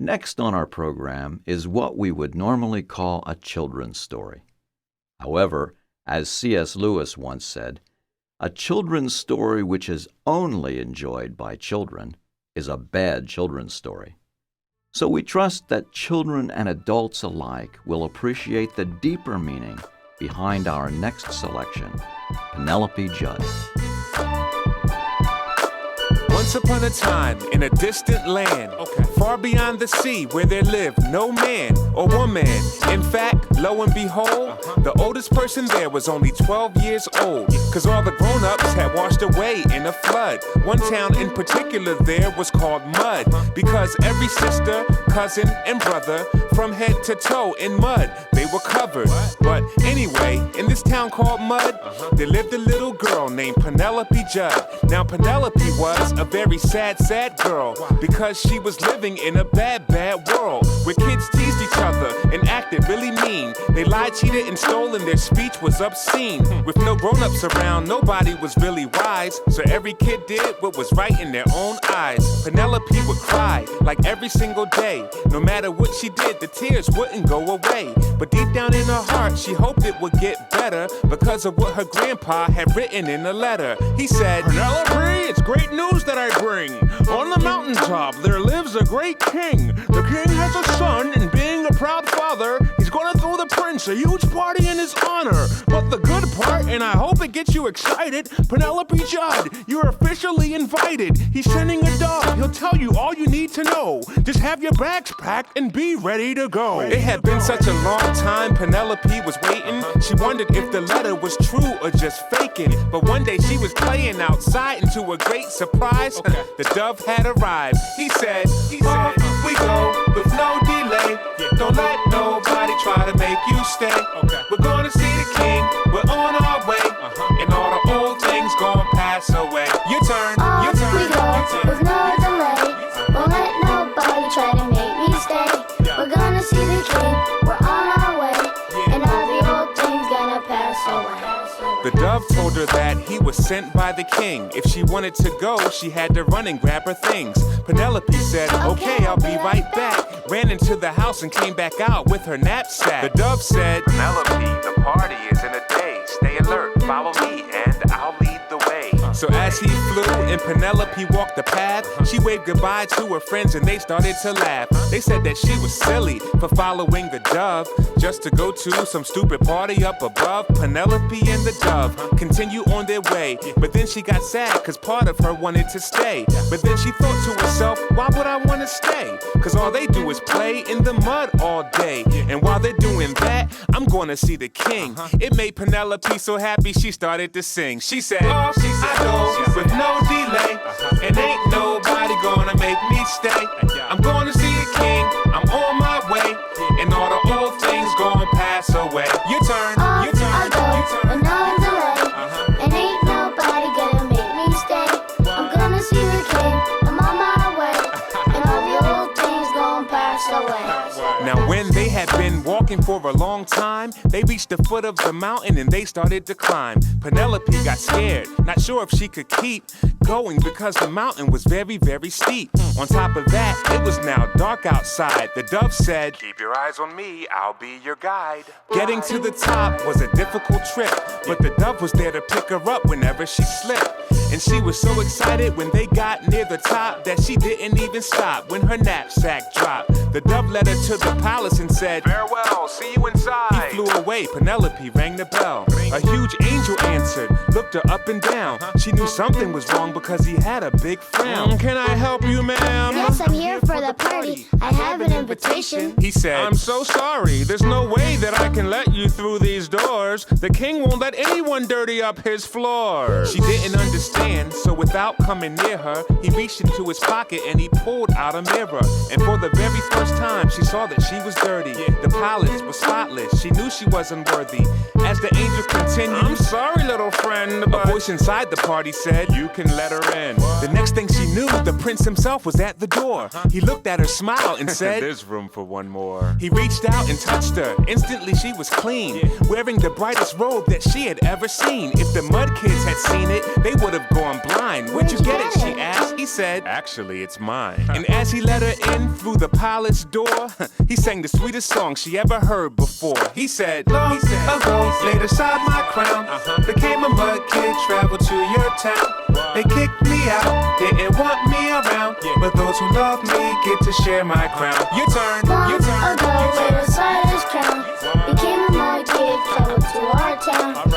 Next on our program is what we would normally call a children's story. However, as C.S. Lewis once said, a children's story which is only enjoyed by children is a bad children's story. So we trust that children and adults alike will appreciate the deeper meaning behind our next selection, Penelope Judd. Once upon a time, in a distant land, far beyond the sea, where there lived no man or woman. In fact, lo and behold, the oldest person there was only 12 years old, cause all the grown-ups had washed away in a flood. One town in particular there was called Mud, because every sister, cousin, and brother, from head to toe in mud, they were covered. But anyway, in this town called Mud, there lived a little girl named Penelope Judd. Now Penelope was a very sad, sad girl, because she was living in a bad, bad world, where kids teased each other and acted really mean. They lied, cheated, and stole, and their speech was obscene. With no grown-ups around, nobody was really wise, so every kid did what was right in their own eyes. Penelope would cry, like every single day. No matter what she did, the tears wouldn't go away. But deep down in her heart, she hoped it would get better, because of what her grandpa had written in a letter. He said, Penelope, it's great news that I bring. On the mountaintop there lives a great king. The king has a son, and being a proud father, he's gonna throw the prince a huge party in his honor. But the good part, and I hope it gets you excited, Penelope Judd, you're officially invited. He's sending a dog, he'll tell you all you need to know. Just have your bags packed and be ready to go. It had been such a long time Penelope was waiting. She wondered if the letter was true or just faking. But one day she was playing outside, and to her great surprise, the dove had arrived. He said, off we go with no delay. Don't let nobody try to make you stay. We're gonna see the king, we're on our way, and all the old things gonna pass away. Your turn, your turn, we go with no delay. Won't let nobody try to make me stay. We're gonna see the king, we're on our way, and all the old things gonna pass away. The dove told her that he was sent by the king. If she wanted to go, she had to run and grab her things. Penelope said, okay, I'll be right back. Ran into the house and came back out with her knapsack. The dove said, Penelope, the party is in a day. Stay alert, follow me, and I'll lead the way. So as he flew and Penelope walked the path, she waved goodbye to her friends and they started to laugh. They said that she was silly for following the dove, just to go to some stupid party up above. Penelope and the dove continue on their way, but then she got sad cause part of her wanted to stay. But then she thought to herself, why would I want to stay? Cause all they do is play in the mud all day. And while they're doing that, I'm gonna see the king. It made Penelope so happy she started to sing. She said, I go with no delay, and ain't nobody gonna make me stay. I'm gonna see the king, I'm on my way, and all the old things gonna pass away. Your turn, your turn, I go your turn. with no delay, and ain't nobody gonna make me stay. I'm gonna see the king, I'm on my way, and all the old things gonna pass away. Now when they had been walking for a long time, they reached the foot of the mountain and they started to climb. Penelope got scared, not sure if she could keep going because the mountain was very, very steep. On top of that, it was now dark outside. The dove said, keep your eyes on me, I'll be your guide. Getting to the top was a difficult trip, but the dove was there to pick her up whenever she slipped. And she was so excited when they got near the top that she didn't even stop when her knapsack dropped. The dove led her to the palace and said, farewell, see you inside. He flew away, Penelope rang the bell. A huge angel answered, looked her up and down. She knew something was wrong because he had a big frown. Can I help you, ma'am? Yes, I'm here for the party. I have an invitation. He said, I'm so sorry. There's no way that I can let you through these doors. The king won't let anyone dirty up his floors. She didn't understand, so without coming near her, he reached into his pocket and he pulled out a mirror. And for the very first time, she saw that she was dirty. The palace was spotless. She knew she was unworthy. As the angel continued, I'm sorry, little friend, but a voice inside the party said, you can let her in. The next thing she knew, the prince himself was at the door. He looked at her, smiled, and said, there's there's room for one more. He reached out and touched her. Instantly she was clean, wearing the brightest robe that she had ever seen. If the mud kids had seen it, they would have gone blind. Where'd you get it, she asked. He said, actually, it's mine. And as he let her in through the palace door, he sang the sweetest song she ever heard before. He said, long ago, laid aside my crown, became a mud kid, traveled to your town. They kicked me out, didn't want me around, but those who love me get to share my crown. Your turn, your turn. Long ago, laid aside his crown, became a mud kid, traveled to our town.